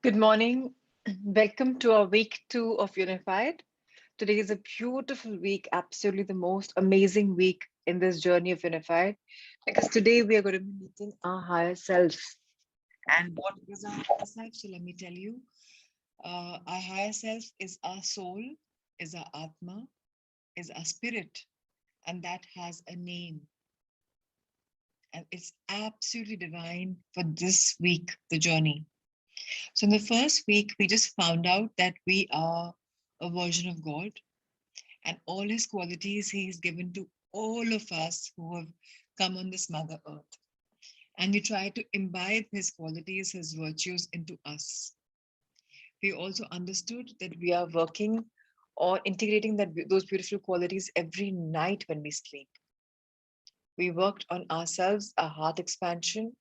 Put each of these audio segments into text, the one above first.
Good morning. Welcome to our week 2 of Unified. Today is a beautiful week, absolutely the most amazing week in this journey of Unified, because today we are going to be meeting our higher self. And what is our higher self? So let me tell you, our higher self is our soul, is our Atma, is our spirit, and that has a name. And it's absolutely divine for this week, the journey. So in the first week, we just found out that we are a version of God, and all his qualities he's given to all of us who have come on this Mother Earth. And we try to imbibe his qualities, his virtues into us. We also understood that we are working or integrating those beautiful qualities every night when we sleep. We worked on ourselves, our heart expansion,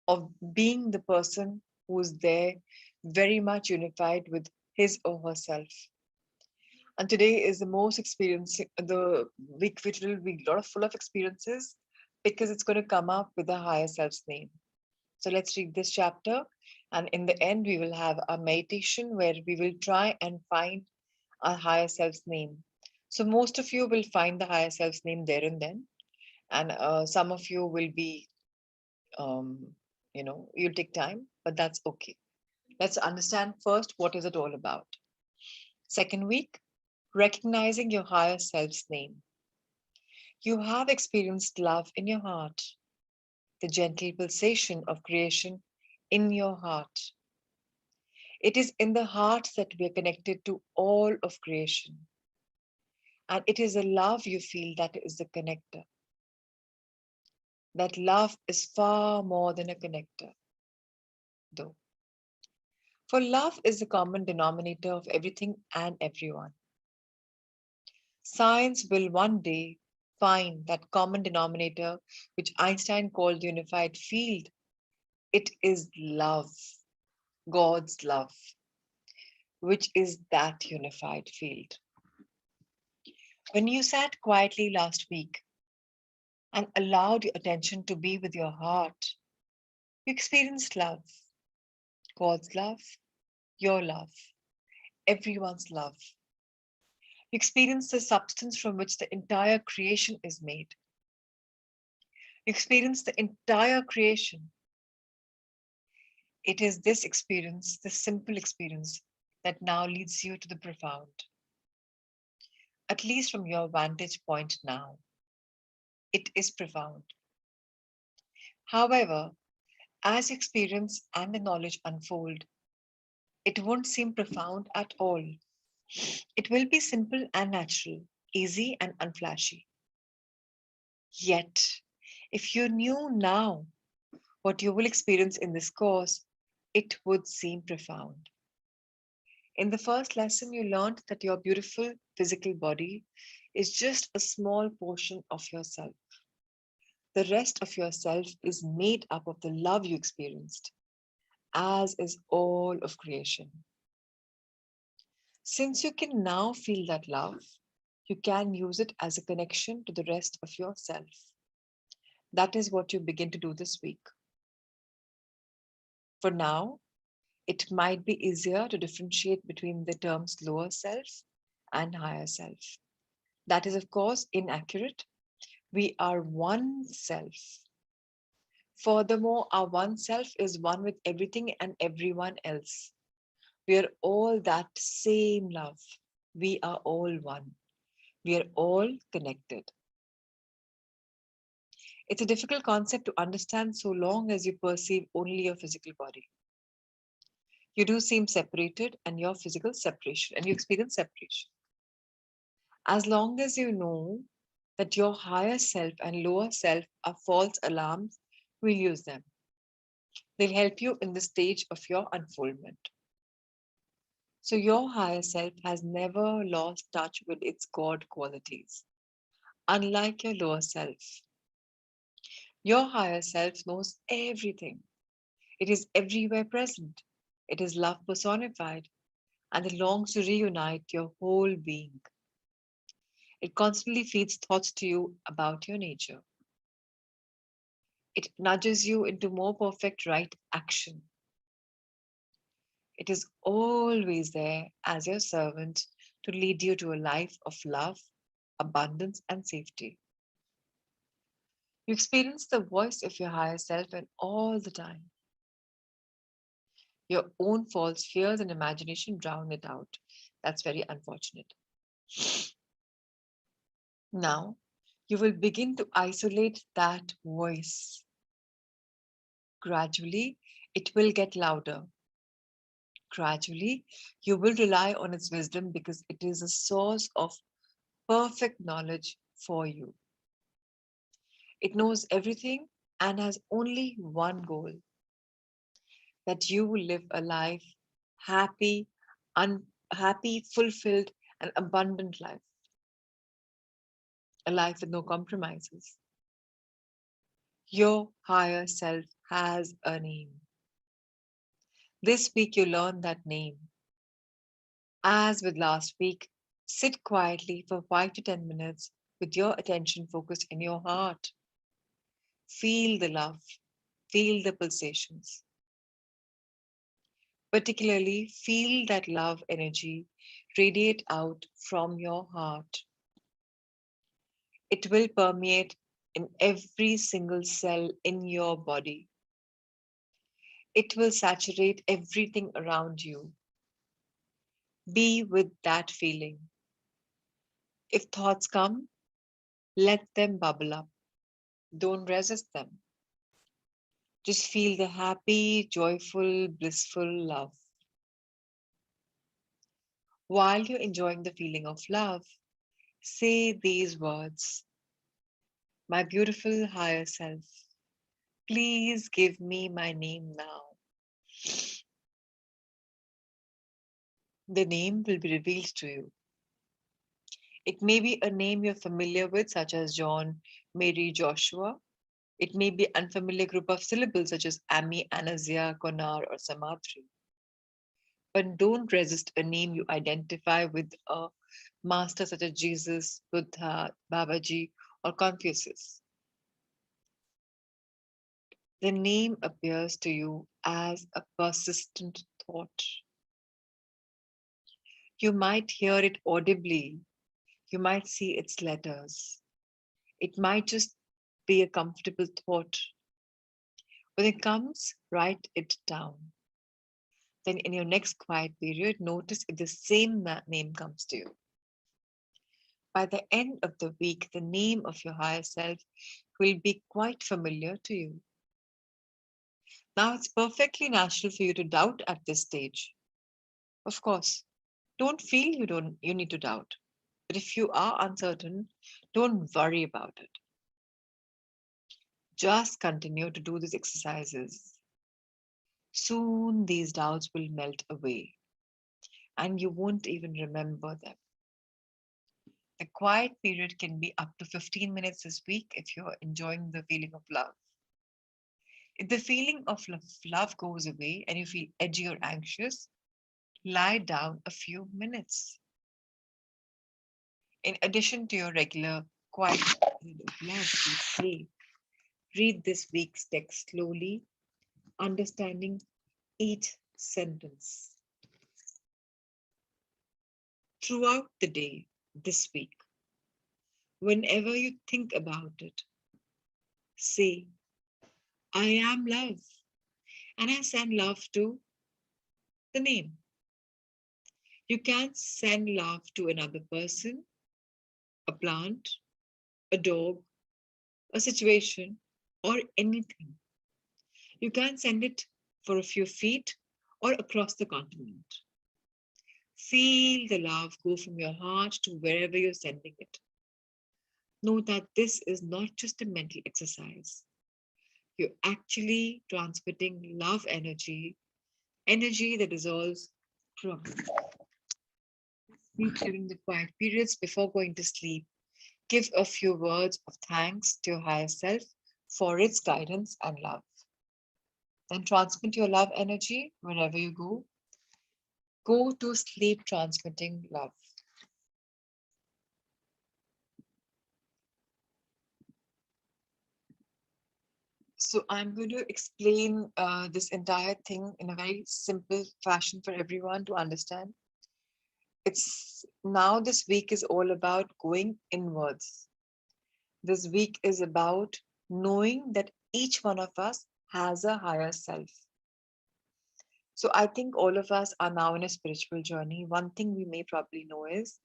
of being the person who is there very much unified with his or herself. And today is the most experiencing, the week which will be a lot of full of experiences because it's going to come up with a higher self's name. So let's read this chapter. And in the end, we will have a meditation where we will try and find our higher self's name. So most of you will find the higher self's name there and then. And some of you will be, you'll take time, but that's okay. Let's understand first what is it all about. Second week, recognizing your higher self's name. You have experienced love in your heart, the gentle pulsation of creation in your heart. It is in the heart that we are connected to all of creation. And it is the love you feel that is the connector. That love is far more than a connector, though. For love is the common denominator of everything and everyone. Science will one day find that common denominator, which Einstein called the unified field. It is love, God's love, which is that unified field. When you sat quietly last week and allowed your attention to be with your heart, you experienced love, God's love, your love, everyone's love. You experienced the substance from which the entire creation is made. You experienced the entire creation. It is this experience, this simple experience, that now leads you to the profound. At least from your vantage point now, it is profound. However, as experience and the knowledge unfold, it won't seem profound at all. It will be simple and natural, easy and unflashy. Yet, if you knew now what you will experience in this course, it would seem profound. In the first lesson, you learned that your beautiful physical body is just a small portion of yourself. The rest of yourself is made up of the love you experienced, as is all of creation. Since you can now feel that love, you can use it as a connection to the rest of yourself. That is what you begin to do this week. For now, it might be easier to differentiate between the terms lower self and higher self. That is, of course, inaccurate. We are one self. Furthermore, our one self is one with everything and everyone else. We are all that same love. We are all one. We are all connected. It's a difficult concept to understand so long as you perceive only your physical body. You do seem separated and your physical separation, and you experience separation. As long as you know that your higher self and lower self are false alarms, we'll use them. They'll help you in the stage of your unfoldment. So your higher self has never lost touch with its God qualities, unlike your lower self. Your higher self knows everything. It is everywhere present. It is love personified, and it longs to reunite your whole being. It constantly feeds thoughts to you about your nature. It nudges you into more perfect right action. It is always there as your servant to lead you to a life of love, abundance, and safety. You experience the voice of your higher self and all the time. Your own false fears and imagination drown it out. That's very unfortunate. Now, you will begin to isolate that voice. Gradually, it will get louder. Gradually, you will rely on its wisdom because it is a source of perfect knowledge for you. It knows everything and has only one goal, that you will live a life happy, unhappy, fulfilled, and abundant life. A life with no compromises. Your higher self has a name. This week you learn that name. As with last week, sit quietly for 5 to 10 minutes with your attention focused in your heart. Feel the love, feel the pulsations. Particularly, feel that love energy radiate out from your heart. It will permeate in every single cell in your body. It will saturate everything around you. Be with that feeling. If thoughts come, let them bubble up. Don't resist them. Just feel the happy, joyful, blissful love. While you're enjoying the feeling of love, say these words: My beautiful higher self, please give me my name now. The name will be revealed to you. It may be a name you're familiar with, such as John, Mary, Joshua. It may be an unfamiliar group of syllables, such as Ami, Anazia, Konar, or Samatri. But don't resist a name you identify with a master such as Jesus, Buddha, Babaji, or Confucius. The name appears to you as a persistent thought. You might hear it audibly, you might see its letters. It might just be a comfortable thought. When it comes, write it down. Then in your next quiet period, notice if the same name comes to you. By the end of the week, the name of your higher self will be quite familiar to you. Now, it's perfectly natural for you to doubt at this stage. Of course, don't feel you need to doubt. But if you are uncertain, don't worry about it. Just continue to do these exercises. Soon these doubts will melt away and you won't even remember them. The quiet period can be up to 15 minutes this week if you're enjoying the feeling of love. If the feeling of love goes away and you feel edgy or anxious, lie down a few minutes. In addition to your regular quiet period of love, say, read this week's text slowly, understanding each sentence. Throughout the day, this week, whenever you think about it, say, I am love, and I send love to the name. You can send love to another person, a plant, a dog, a situation, or anything. You can send it for a few feet or across the continent. Feel the love go from your heart to wherever you're sending it. Know that this is not just a mental exercise. You're actually transmitting love energy, energy that dissolves from sleep during the quiet periods before going to sleep. Give a few words of thanks to your higher self for its guidance and love. Then transmit your love energy wherever you go. Go to sleep transmitting love. So I'm going to explain this entire thing in a very simple fashion for everyone to understand. It's now this week is all about going inwards. This week is about knowing that each one of us has a higher self. So I think all of us are now in a spiritual journey. One thing we may probably know is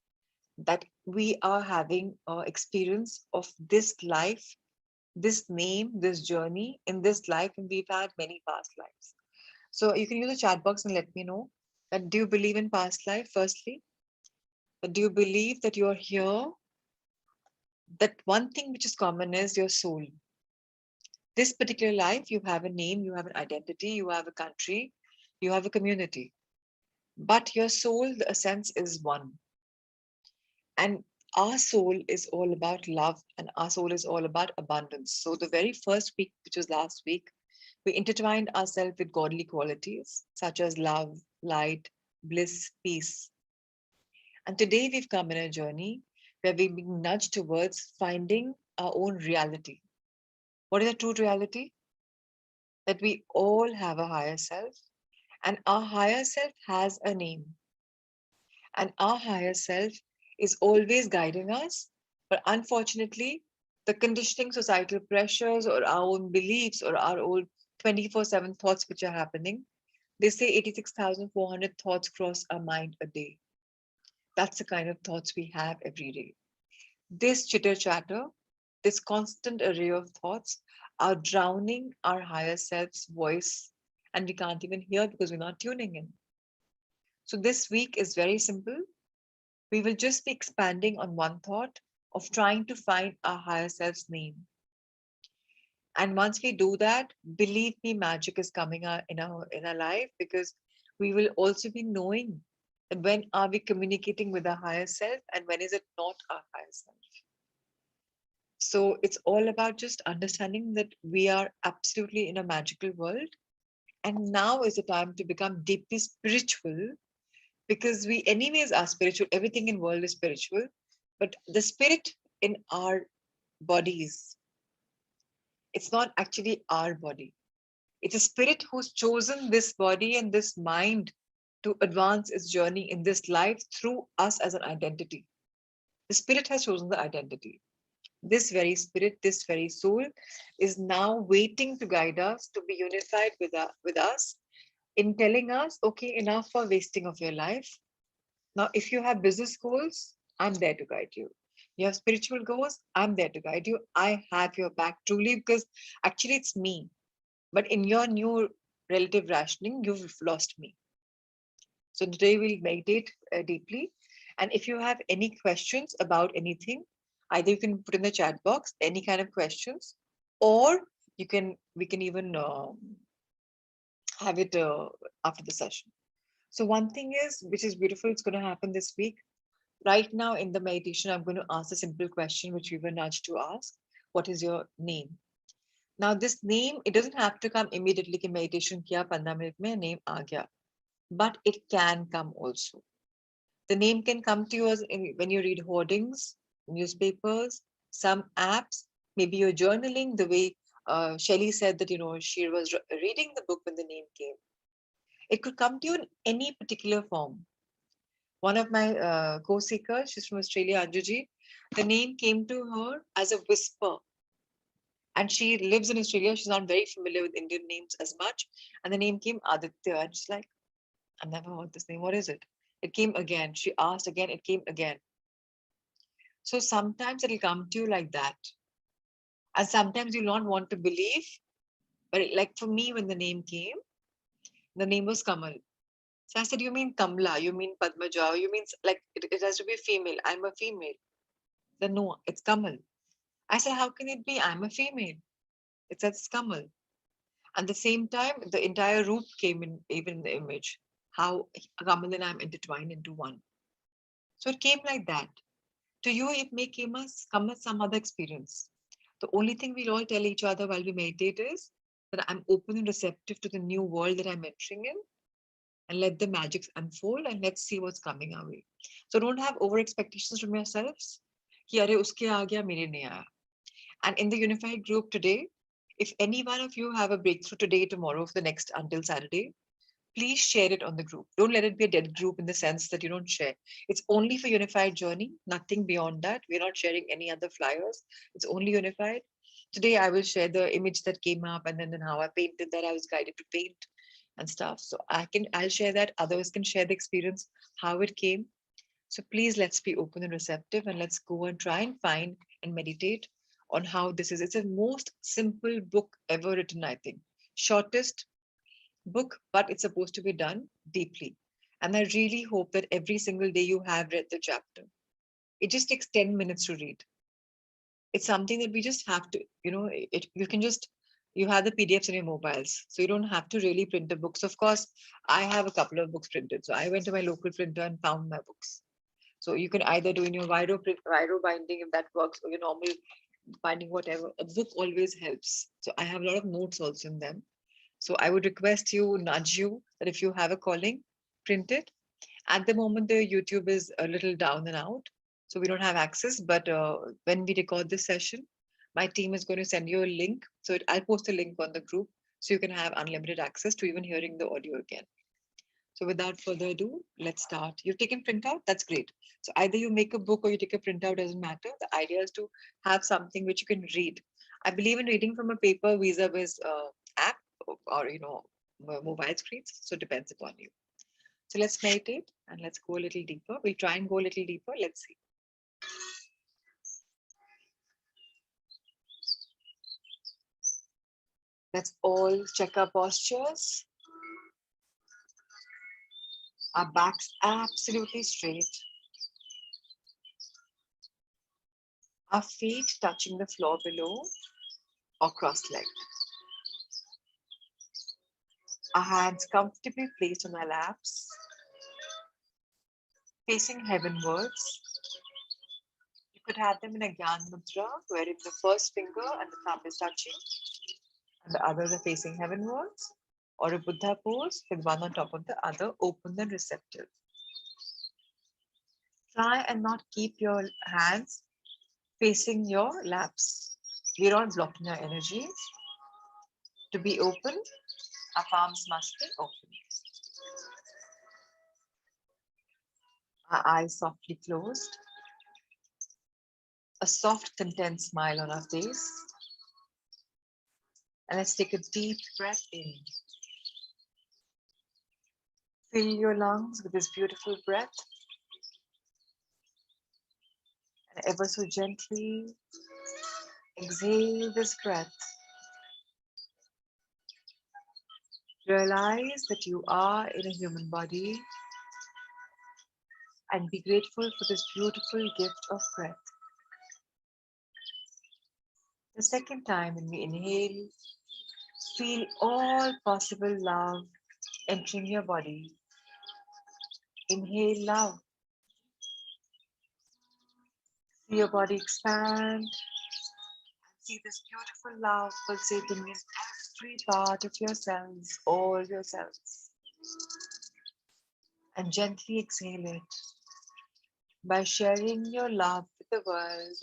that we are having an experience of this life, this name, this journey in this life, and we've had many past lives. So you can use the chat box and let me know that do you believe in past life, firstly? Do you believe that you're here? That one thing which is common is your soul. This particular life, you have a name, you have an identity, you have a country, you have a community. But your soul, the essence is one. And our soul is all about love and our soul is all about abundance. So the very first week, which was last week, we intertwined ourselves with godly qualities such as love, light, bliss, peace. And today we've come in a journey where we've been nudged towards finding our own reality. What is the true reality? That we all have a higher self, and our higher self has a name. And our higher self is always guiding us. But unfortunately, the conditioning, societal pressures, or our own beliefs, or our own 24/7 thoughts which are happening, they say 86,400 thoughts cross our mind a day. That's the kind of thoughts we have every day. This chitter chatter, this constant array of thoughts are drowning our higher self's voice, and we can't even hear because we're not tuning in. So, this week is very simple. We will just be expanding on one thought of trying to find our higher self's name. And once we do that, believe me, magic is coming in our life, because we will also be knowing that when are we communicating with our higher self and when is it not our higher self. So it's all about just understanding that we are absolutely in a magical world. And now is the time to become deeply spiritual, because we anyways are spiritual. Everything in world is spiritual, but the spirit in our bodies, it's not actually our body. It's a spirit who's chosen this body and this mind to advance its journey in this life through us as an identity. The spirit has chosen the identity. This very spirit, this very soul is now waiting to guide us to be unified with us in telling us, okay, enough for wasting of your life. Now, if you have business goals, I'm there to guide you. You have spiritual goals, I'm there to guide you. I have your back truly, because actually it's me. But in your new relative rationing, you've lost me. So today we'll meditate deeply. And if you have any questions about anything, either you can put in the chat box any kind of questions, or we can even have it after the session. So one thing is, which is beautiful, it's going to happen this week. Right now in the meditation, I'm going to ask a simple question which we were nudged to ask. What is your name? Now this name, it doesn't have to come immediately कि meditation किया 15 minute में name आ गया, but it can come also. The name can come to you when you read hoardings, newspapers, some apps, maybe you're journaling the way Shelley said that, she was reading the book when the name came. It could come to you in any particular form. One of my co-seekers, she's from Australia, Anjuji, the name came to her as a whisper. And she lives in Australia. She's not very familiar with Indian names as much. And the name came Aditya. And she's like, I've never heard this name. What is it? It came again. She asked again. It came again. So sometimes it'll come to you like that. And sometimes you'll not want to believe. But like for me, when the name came, the name was Kamal. So I said, you mean Kamla? You mean Padmaja? You mean like it has to be female. I'm a female. Then no, it's Kamal. I said, how can it be? I'm a female. It says Kamal. At the same time, the entire root came in, even in the image, how Kamal and I am intertwined into one. So it came like that. To you, it may come as some other experience. The only thing we'll all tell each other while we meditate is that I'm open and receptive to the new world that I'm entering in, and let the magic unfold and let's see what's coming our way. So don't have over expectations from yourselves. कि अरे उसके आ गया मेरे नहीं आया. And in the unified group today, if any one of you have a breakthrough today, tomorrow, for the next until Saturday, please share it on the group. Don't let it be a dead group in the sense that you don't share. It's only for unified journey, nothing beyond that. We're not sharing any other flyers. It's only unified. Today I will share the image that came up, and then how I painted that. I was guided to paint and stuff. So I'll share that. Others can share the experience, how it came. So please let's be open and receptive, and let's go and try and find and meditate on how this is. It's the most simple book ever written, I think. Shortest book, but it's supposed to be done deeply. And I really hope that every single day you have read the chapter. It just takes 10 minutes to read. It's something that we just have to, you can just, you have the PDFs in your mobiles. So you don't have to really print the books. Of course, I have a couple of books printed. So I went to my local printer and found my books. So you can either do in your Viro binding if that works, or your normal binding, whatever. A book always helps. So I have a lot of notes also in them. So I would request you, nudge you, that if you have a calling, print it. At the moment, the YouTube is a little down and out, so we don't have access. But when we record this session, my team is going to send you a link. So I'll post a link on the group, so you can have unlimited access to even hearing the audio again. So without further ado, let's start. You've taken printout, that's great. So either you make a book or you take a printout, doesn't matter. The idea is to have something which you can read. I believe in reading from a paper vis-a-vis app or mobile screens. So it depends upon you. So let's meditate and let's go a little deeper. We'll try and go a little deeper. Let's see. Let's all check our postures. Our backs absolutely straight. Our feet touching the floor below or cross-legged. Our hands comfortably placed on our laps, facing heavenwards. You could have them in a Gyan Mudra, wherein the first finger and the thumb is touching, and the others are facing heavenwards, or a Buddha pose with one on top of the other, open and receptive. Try and not keep your hands facing your laps. We're not blocking our energy. To be open, our palms must be open. Our eyes softly closed. A soft, content smile on our face. And let's take a deep breath in. Fill your lungs with this beautiful breath. And ever so gently exhale this breath. Realize that you are in a human body and be grateful for this beautiful gift of breath. The second time when we inhale, feel all possible love entering your body. Inhale love. See your body expand. See this beautiful love pulsating in every part of your cells, all your cells. And gently exhale it by sharing your love with the world.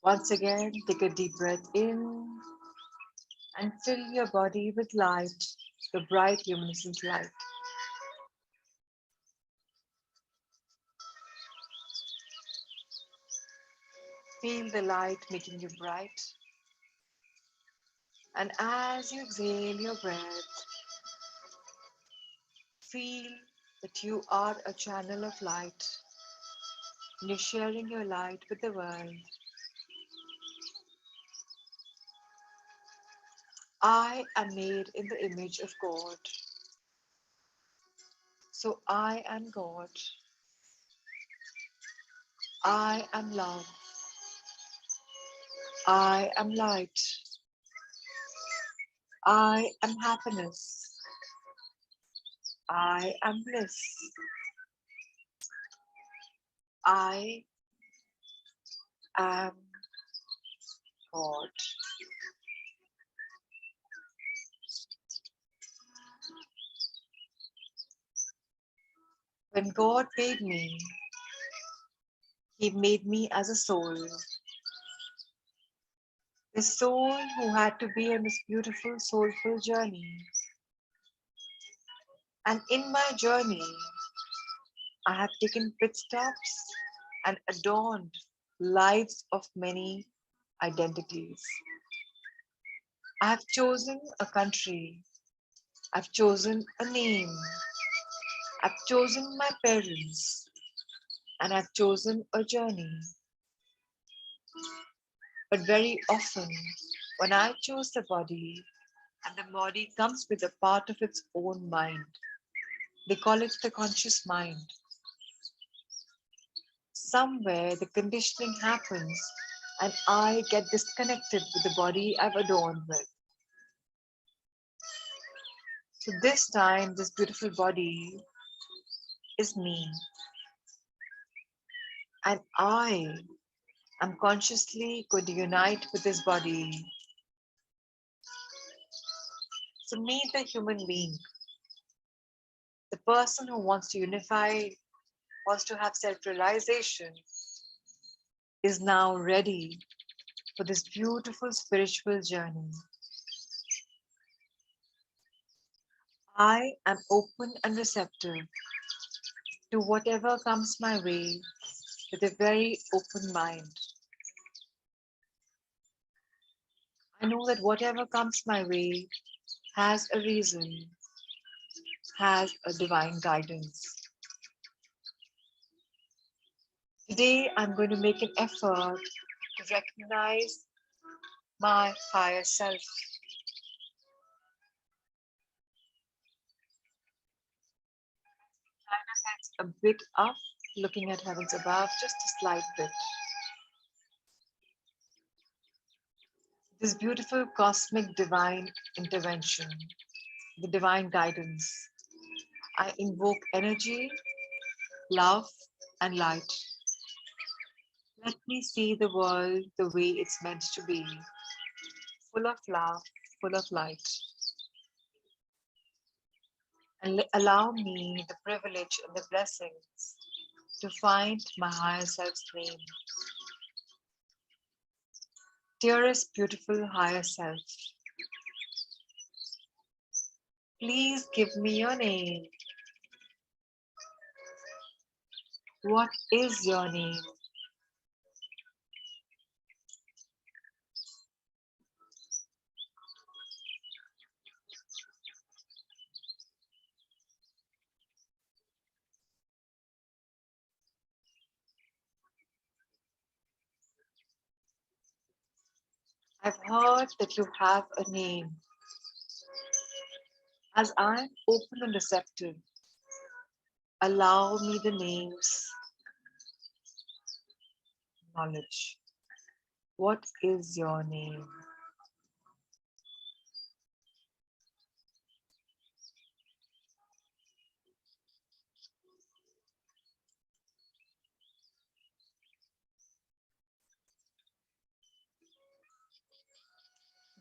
Once again, take a deep breath in and fill your body with light, the bright luminescent light. Feel the light making you bright. And as you exhale your breath, feel that you are a channel of light. And you're sharing your light with the world. I am made in the image of God. So I am God. I am love. I am light. I am happiness. I am bliss. I am God. When God made me, He made me as a soul. The soul who had to be on this beautiful, soulful journey. And in my journey, I have taken pit stops and adorned lives of many identities. I have chosen a country. I've chosen a name. I've chosen my parents. And I've chosen a journey. But very often, when I choose the body, and the body comes with a part of its own mind, they call it the conscious mind. Somewhere the conditioning happens and I get disconnected with the body I've adorned with. So this time, this beautiful body is me. And I am consciously going to unite with this body. So meet the human being, the person who wants to unify, wants to have self-realization, is now ready for this beautiful spiritual journey. I am open and receptive to whatever comes my way with a very open mind. I know that whatever comes my way has a reason, has a divine guidance. Today, I'm going to make an effort to recognize my higher self. A bit up, looking at heavens above, just a slight bit. This beautiful cosmic divine intervention, the divine guidance. I invoke energy, love, and light. Let me see the world the way it's meant to be, full of love, full of light. And allow me the privilege and the blessings to find my higher self's name. Dearest, beautiful higher self, please give me your name. What is your name? I've heard that you have a name. As I'm open and receptive, allow me the name's knowledge. What is your name?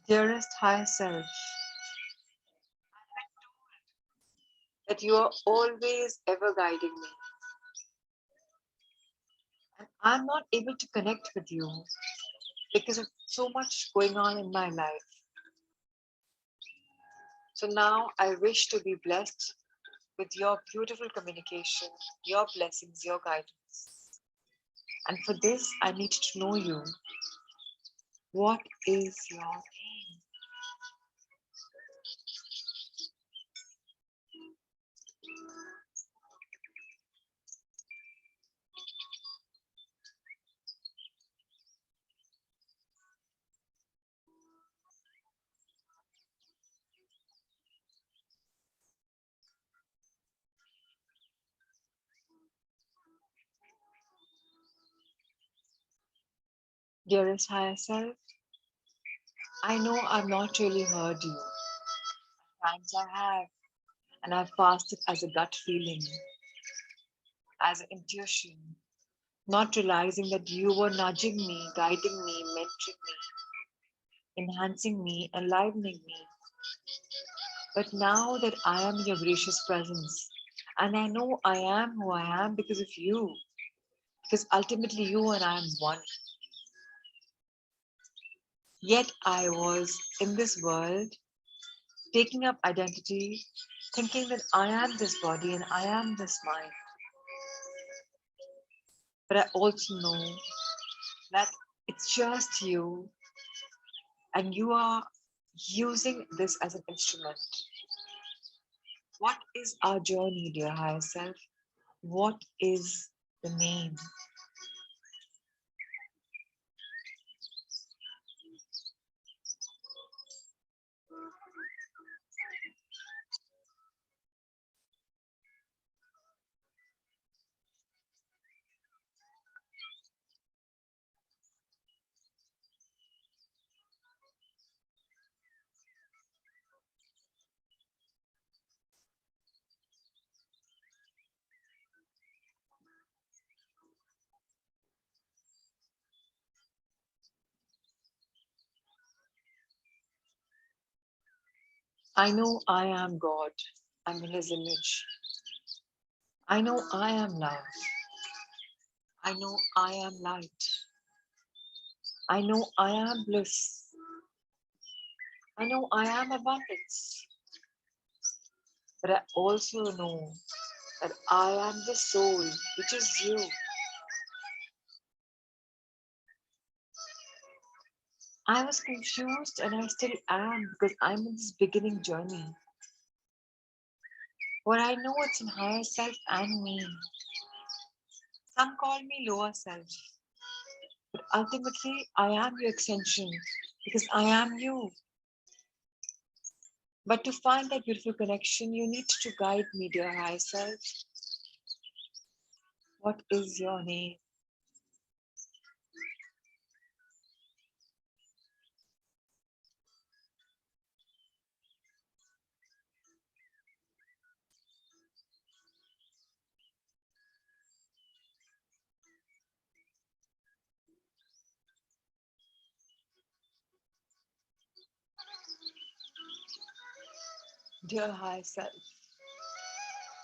Dearest higher self, that you are always ever guiding me. And I'm not able to connect with you because of so much going on in my life. So now I wish to be blessed with your beautiful communication, your blessings, your guidance. And for this, I need to know you. What is your name? Dearest higher self, I know I've not really heard you. Times I have, and I've fasted as a gut feeling, as an intuition, not realizing that you were nudging me, guiding me, mentoring me, enhancing me, enlivening me. But now that I am in your gracious presence, and I know I am who I am because of you, because ultimately you and I am one. Yet I was in this world taking up identity, thinking that I am this body and I am this mind. But I also know that it's just you and you are using this as an instrument. What is our journey, dear higher self? What is the name? I know I am God. I'm in His image. I know I am love. I know I am light. I know I am bliss. I know I am abundance. But I also know that I am the soul, which is you. I was confused and I still am because I'm in this beginning journey. What I know it's in higher self and me. Some call me lower self, but ultimately I am your extension because I am you. But to find that beautiful connection, you need to guide me, dear higher self. What is your name? Dear higher self,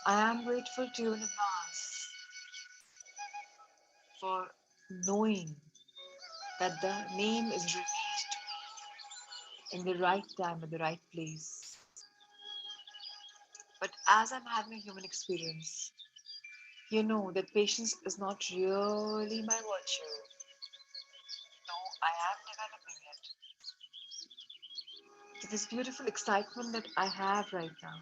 I am grateful to you in advance for knowing that the name is revealed in the right time at the right place. But as I'm having a human experience, you know that patience is not really my virtue, though I am developing it. So this beautiful excitement that I have right now,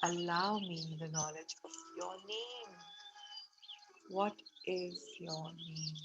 allow me the knowledge of your name. What is your name?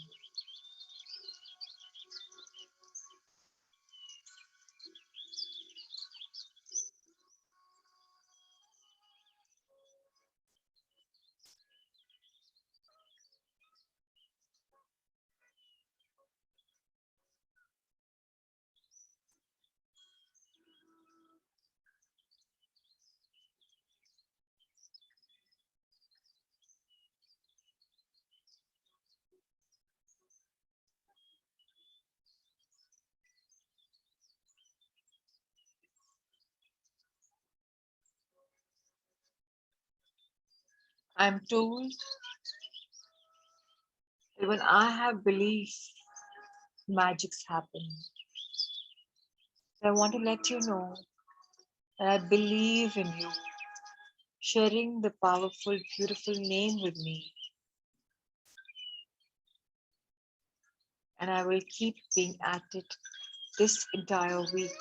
I'm told that when I have belief, magics happen. So I want to let you know that I believe in you, sharing the powerful, beautiful name with me, and I will keep being at it this entire week.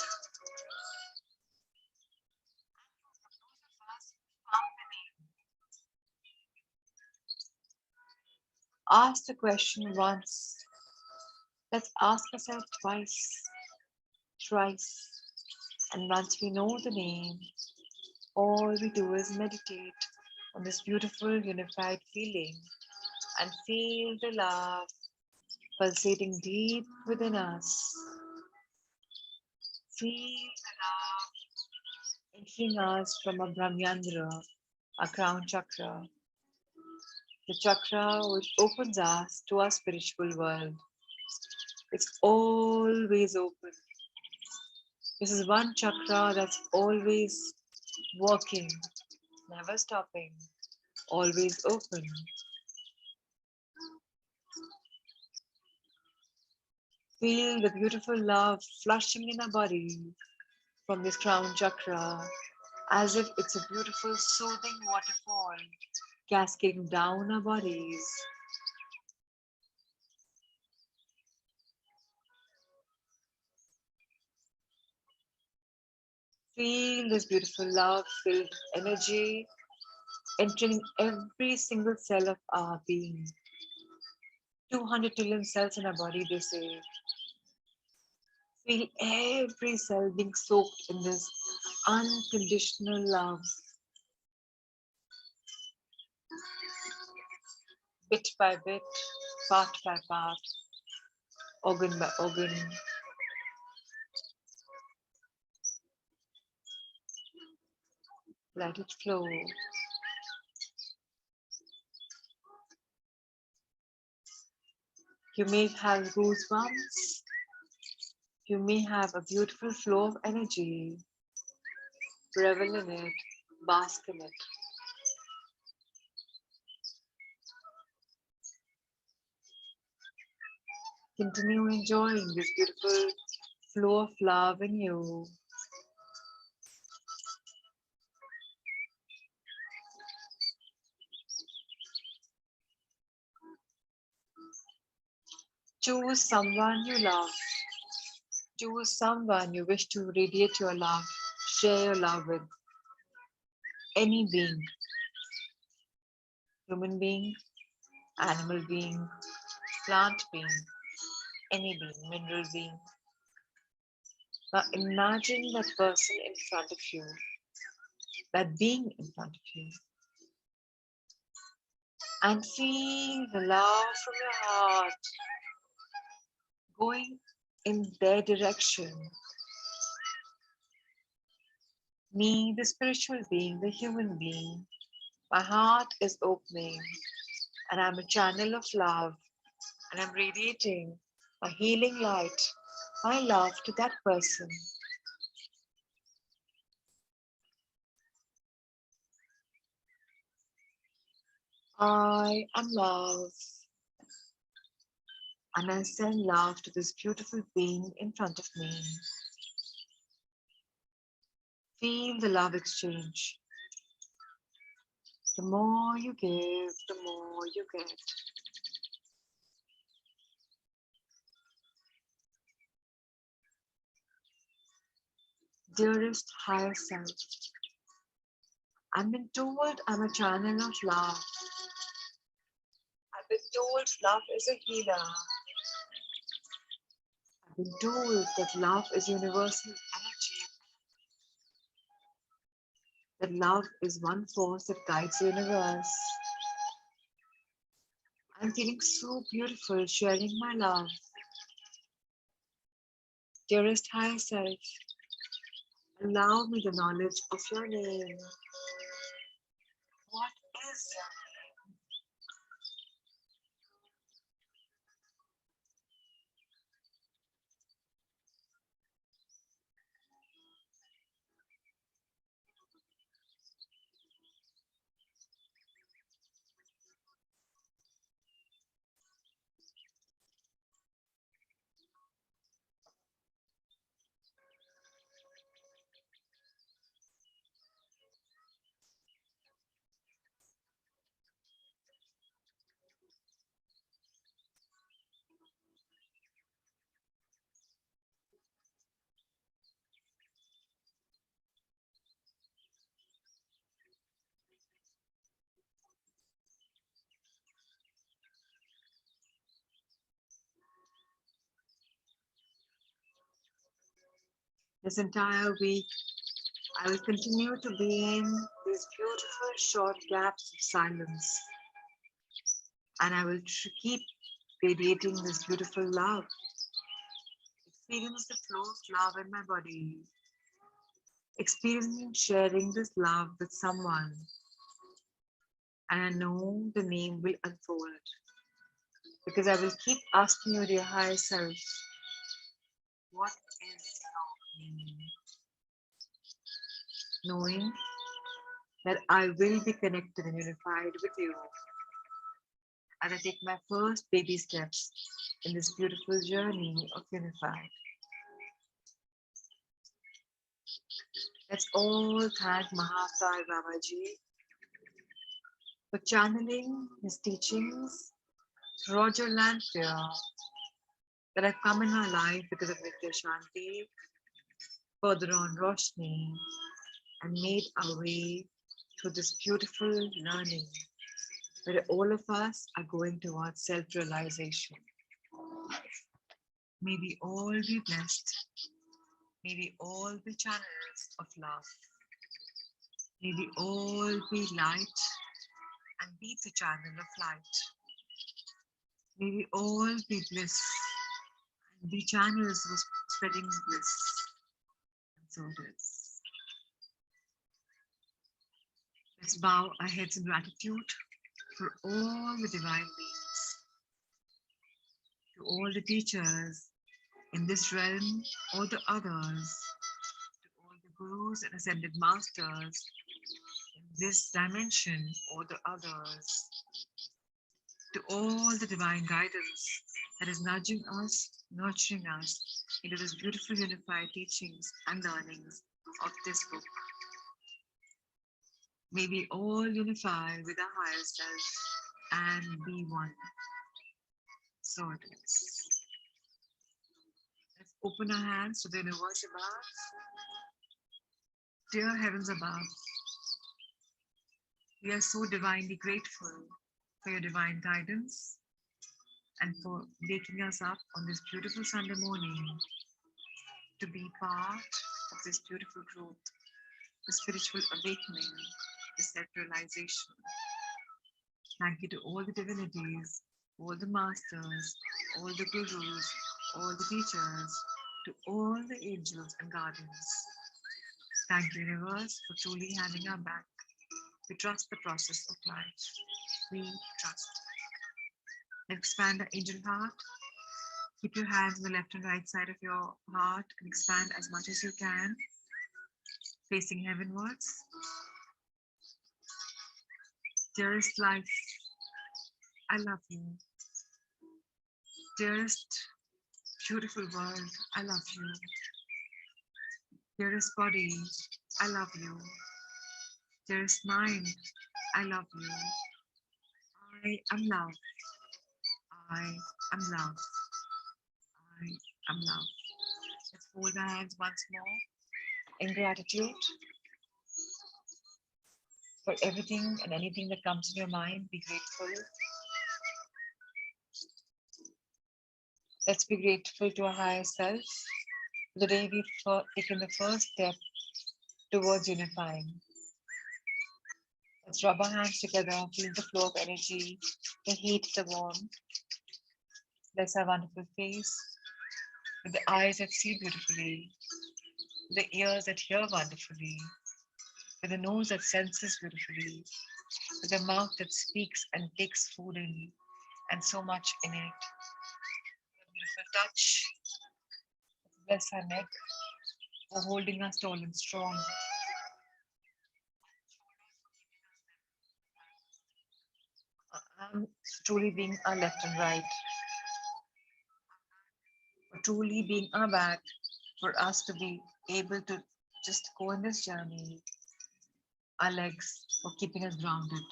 Ask the question once, let's ask ourselves twice, thrice, and once we know the name, all we do is meditate on this beautiful unified feeling and feel the love pulsating deep within us. Feel the love entering us from our Brahmyandra, our crown chakra, the chakra which opens us to our spiritual world. It's always open. This is one chakra that's always working, never stopping, always open. Feel the beautiful love flushing in our body from this crown chakra as if it's a beautiful soothing waterfall cascading down our bodies. Feel this beautiful love filled energy entering every single cell of our being. 200 trillion cells in our body, they say. Feel every cell being soaked in this unconditional love, bit by bit, part by part, organ by organ. Let it flow. You may have goosebumps. You may have a beautiful flow of energy. Revel in it, bask in it. Continue enjoying this beautiful flow of love in you. Choose someone you love. Choose someone you wish to radiate your love, share your love with. Any being, human being, animal being, plant being, any being, mineral being. Now imagine that person in front of you, that being in front of you, and feel the love from your heart going in their direction. Me, the spiritual being, the human being, my heart is opening and I'm a channel of love and I'm radiating my healing light, my love to that person. I am love and I send love to this beautiful being in front of me. Feel the love exchange. The more you give, the more you get. Dearest higher self, I've been told I'm a channel of love. I've been told love is a healer. I've been told that love is universal energy, that love is one force that guides the universe. I'm feeling so beautiful sharing my love. Dearest higher self, allow me the knowledge of your name. What is your name? This entire week, I will continue to be in these beautiful short gaps of silence, and I will keep radiating this beautiful love. Experience the flow of love in my body. Experiencing sharing this love with someone, and I know the name will unfold because I will keep asking you, dear higher self, what is your name? Knowing that I will be connected and unified with you as I take my first baby steps in this beautiful journey of unified. Let's all thank Mahasai Babaji for channeling his teachings, Roger Lanphier, that have come in our life because of Nitya Shanti, further on Roshni, and made our way through this beautiful learning where all of us are going towards self-realization. May we all be blessed. May we all be channels of love. May we all be light and be the channel of light. May we all be bliss and be channels of spreading bliss. And so it is. Let's bow our heads in gratitude for all the divine beings, to all the teachers in this realm or the others, to all the gurus and ascended masters in this dimension or the others, to all the divine guidance that is nudging us, nurturing us into this beautiful unified teachings and learnings of this book. May we all unify with our higher self and be one. So it is. Open our hands to the universe above. Dear heavens above, we are so divinely grateful for your divine guidance and for waking us up on this beautiful Sunday morning to be part of this beautiful growth, the spiritual awakening, the self realization. Thank you to all the divinities, all the masters, all the gurus, all the teachers, to all the angels and guardians. Thank you, universe, for truly having our back. We trust the process of life. We trust. Expand the angel heart. Keep your hands on the left and right side of your heart and expand as much as you can, facing heavenwards. Dearest life, I love you. Dearest beautiful world, I love you. Dearest body, I love you. Dearest mind, I love you. I am love. I am love. I am love. Let's fold our hands once more in gratitude for everything and anything that comes in your mind. Be grateful. Let's be grateful to our higher self for the day we've taken the first step towards unifying. Let's rub our hands together, feel the flow of energy, the heat, the warmth. Bless our wonderful face with the eyes that see beautifully, with the ears that hear wonderfully, with the nose that senses beautifully, with the mouth that speaks and takes food in, and so much in it. A beautiful touch. Bless our neck for holding us tall and strong. Truly being our left and right, for truly being our back, for us to be able to just go on this journey, our legs for keeping us grounded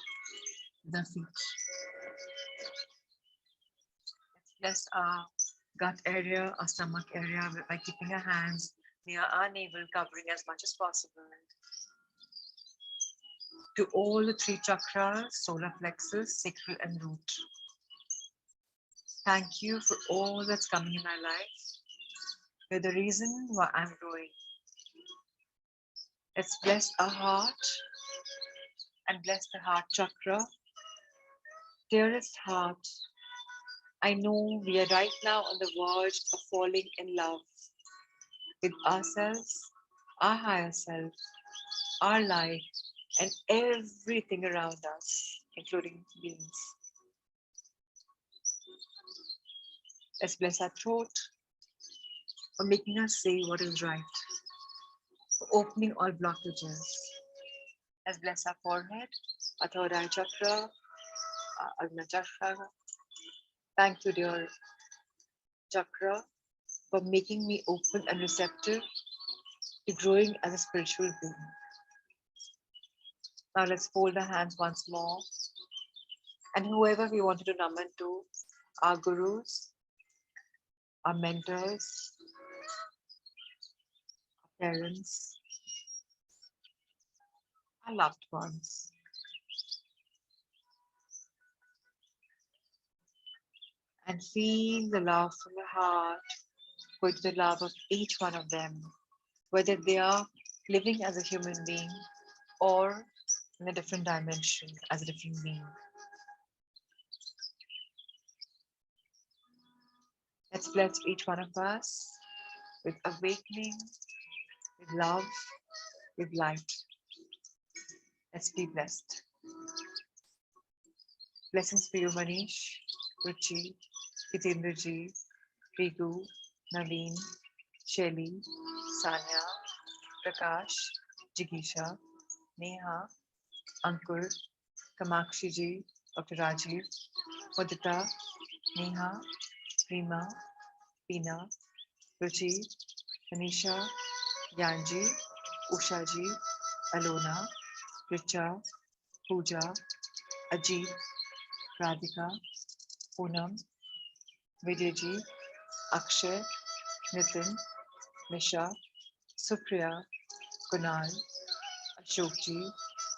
with our feet. Let's bless our gut area, our stomach area by keeping our hands near our navel, covering as much as possible. To all the three chakras, solar plexus, sacral, and root. Thank you for all that's coming in my life. You're the reason why I'm growing. Let's bless our heart and bless the heart chakra. Dearest heart, I know we are right now on the verge of falling in love with ourselves, our higher self, our life, and everything around us, including beings. Let's bless our throat for making us say what is right, for opening all blockages. Let's bless our forehead, our third eye chakra, our Ajna chakra. Thank you, dear chakra, for making me open and receptive to growing as a spiritual being. Now let's fold our hands once more. And whoever we wanted to naman to, our gurus, our mentors, our parents, our loved ones. And feel the love from your heart go to the love of each one of them, whether they are living as a human being or in a different dimension as a different being. Let's bless each one of us with awakening, with love, with light. Let's be blessed. Blessings for you, Manish, Ruchi, Hitendraji, Rigu, Naveen, Shelly, Sanya, Prakash, Jigisha, Neha, Ankur, Kamakshi ji, Dr. Rajiv, Mudita, Neha, Prima, Pina, Ruchi, Anisha, Yanji, Usha ji, Alona, Richa, Pooja, Ajit, Radhika, Poonam, Vijay ji, Akshay, Nitin, Nisha, Supriya, Kunal, Ashokji,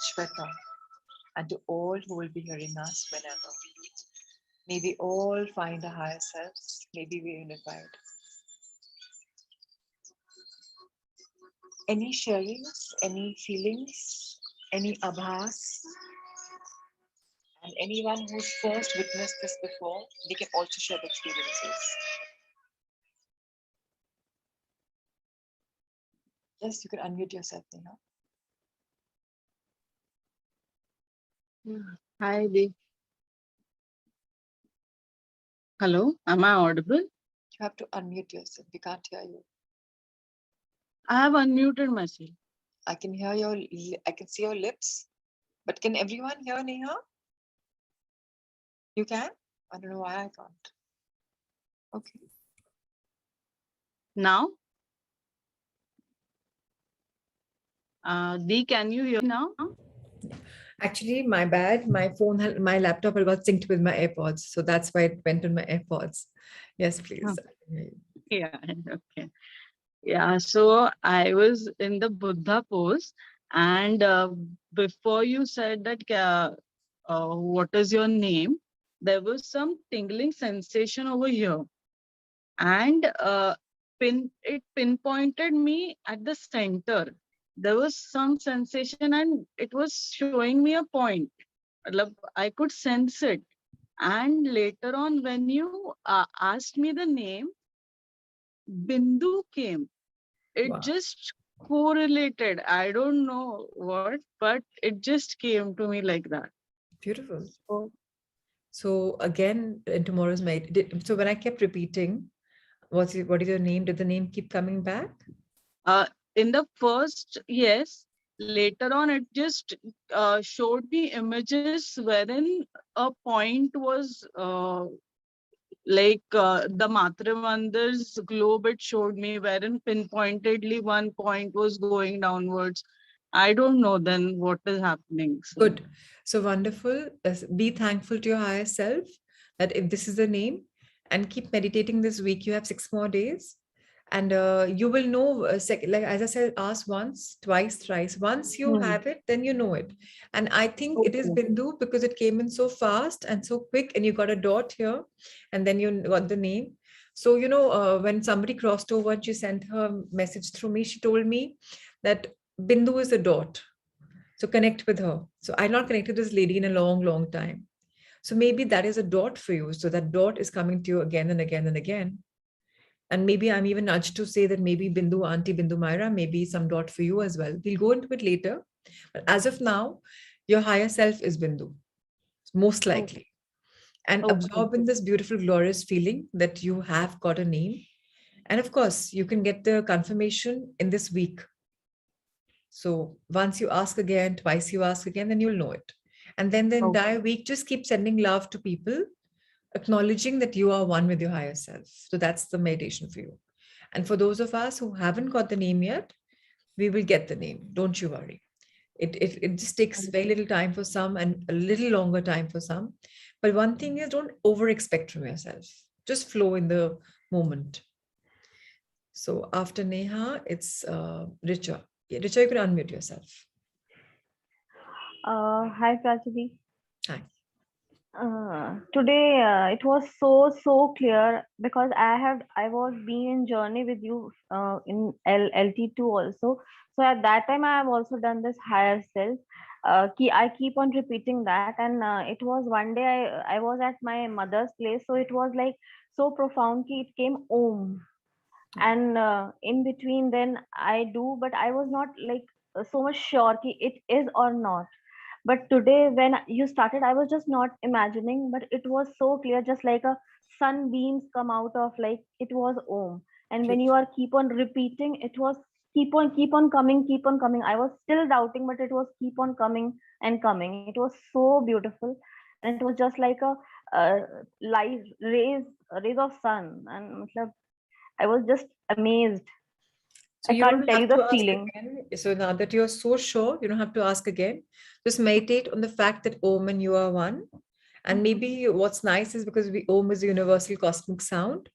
Shweta, and to all who will be hearing us whenever. May we all find a higher selves. May we be unified. Any sharings, any feelings, any abhas, and anyone who's first witnessed this before, they can also share the experiences. Yes, you can unmute yourself, Neha. Hi, hello, am I audible? You have to unmute yourself. We can't hear you. I have unmuted myself. I can hear your, I can see your lips, but can everyone hear Neha? You can? I don't know why I can't. Okay. Now, Dee, can you hear now? Actually, my bad. My phone, my laptop had got synced with my AirPods, so that's why it went on my AirPods. Yes, please. Yeah, okay. Yeah, so I was in the Buddha pose, and before you said that, what is your name? There was some tingling sensation over here, and it pinpointed me at the center. There was some sensation, and it was showing me a point. I could sense it. And later on, when you asked me the name, Bindu came. It Wow, just correlated. I don't know what, but it just came to me like that. beautiful. So, So again, in tomorrow's mate. So when I kept repeating, what is your name? Did the name keep coming back? uh, in the first, yes. Later on, it just showed me images wherein a point was the Matra Mandir's globe, it showed me wherein pinpointedly one point was going downwards. I don't know then what is happening. So, Good. So wonderful. Be thankful to your higher self that if this is the name, and keep meditating this week. You have 6 more days, and you will know. Like as I said, ask once, twice, thrice. Once you hmm, have it, then you know it. And I think it is okay. Bindu because it came in so fast and so quick, and you got a dot here, and then you got the name. So when somebody crossed over and she sent her message through me, she told me that Bindu is a dot, so connect with her. So I not connected with this lady in a long, long time. So maybe that is a dot for you. So that dot is coming to you again and again and again. And maybe I'm even nudged to say that maybe Bindu, Auntie Bindu Myra, maybe some dot for you as well. We'll go into it later. But as of now, your higher self is Bindu, most Oh, likely. And okay. absorb in this beautiful, glorious feeling that you have got a name. And of course, you can get the confirmation in this week. So once you ask again, twice you ask again, then you'll know it. And then the Oh, entire week, just keep sending love to people, acknowledging that you are one with your higher self. So that's the meditation for you. And for those of us who haven't got the name yet, we will get the name. Don't you worry. It just takes very little time for some and a little longer time for some. But one thing is, don't over expect from yourself. Just flow in the moment. So after Neha, it's Richa. Yeah, Richa, you can unmute yourself. Hi Prachi. Hi. Today it was so clear because I was being in journey with you in LT2 also. So at that time I have also done this higher self. I keep on repeating that, and it was one day I was at my mother's place, so it was like so profound. Ki it came Om, and in between then I do, but I was not like so much sure ki it is or not. But today when you started, I was just not imagining, but it was so clear, just like a sunbeams come out of, like it was Om. And when you Beautiful. are keep on repeating, it was keep on coming, keep on coming. I was still doubting, but it was keep on coming and coming. It was so beautiful, and it was just like a light rays of sun, and matlab, I was just amazed. So I you can't don't tell have you to the ask feeling. again. So now that you're so sure, you don't have to ask again. Just meditate on the fact that Om and you are one. And Mhm. maybe what's nice is because we Om is a universal cosmic sound.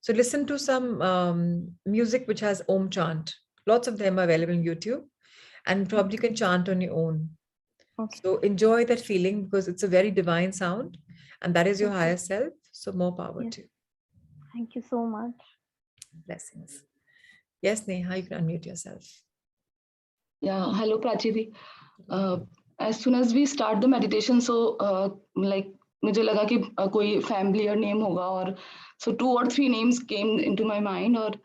So listen to some music which has Om chant. Lots of them are available on YouTube, and probably you can chant on your own. Okay. So enjoy that feeling because it's a very divine sound, and that is your higher self. So more power Yes. to you. Thank you so much. Blessings. Yes, Neha, you can unmute yourself. Yeah, hello Prachiti. As soon as we start the meditation, so like मुझे लगा कि कोई familiar name होगा और so 2 or 3 names came into my mind और